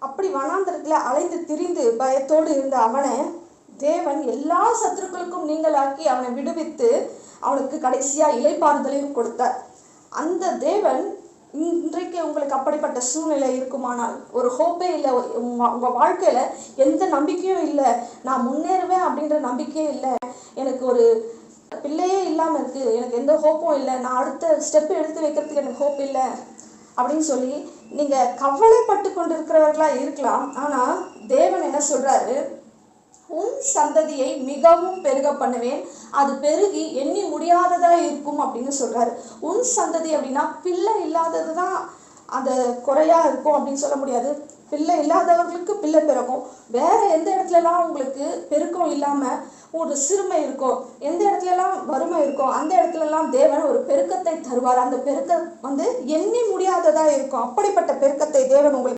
அப்படி வனாந்தரத்துல அலைந்து திரிந்து பயத்தோடு இருந்த அவனை தேவன் எல்லா சத்துருக்களுக்கும் நீங்களாக்கி அவனை விடுவித்து அவனுக்கு கடைசியா இளைப்பாறுதலையும் கொடுத்தார். அந்த தேவன் இன்றைக்கு உங்களுக்கு அப்படிப்பட்ட சூழ்நிலை இருக்குமானால், ஒரு ஹோப்பே இல்லை, உங்க வாழ்க்கையில எந்த நம்பிக்கையும் இல்லை, நான் முன்னேறுவேன் அப்படின்ற நம்பிக்கையே இல்லை, எனக்கு ஒரு பிள்ளையே இல்லாம இருக்கு, எனக்கு எந்த ஹோப்பும் இல்லை, நான் அடுத்த ஸ்டெப் எடுத்து வைக்கிறதுக்கு எனக்கு ஹோப் இல்லை அப்படின்னு சொல்லி நீங்க கவலைப்பட்டு கொண்டு இருக்கிறவர்களா இருக்கலாம். ஆனா தேவன் என்ன சொல்றாரு, உன் சந்ததியை மிகவும் பெருக பண்ணுவேன், அது பெருகி எண்ணி முடியாததா இருக்கும் அப்படின்னு சொல்றாரு. உன் சந்ததி அப்படின்னா பிள்ளை இல்லாததுதான் அந்த குறையா இருக்கும் அப்படின்னு சொல்ல முடியாது. பிள்ளை இல்லாதவர்களுக்கு பிள்ளை பிறக்கும். வேற எந்த இடத்துலலாம் உங்களுக்கு பெருக்கம் இல்லாம ஒரு சிறுமை இருக்கும், எந்த இடத்துலலாம் வறுமை இருக்கும், அந்த இடத்துலலாம் தேவன் ஒரு பெருக்கத்தை தருவார். அந்த பெருக்கம் எண்ணி முடியாததா இருக்கும். அப்படிப்பட்ட பெருக்கத்தை தேவன் உங்களுக்கு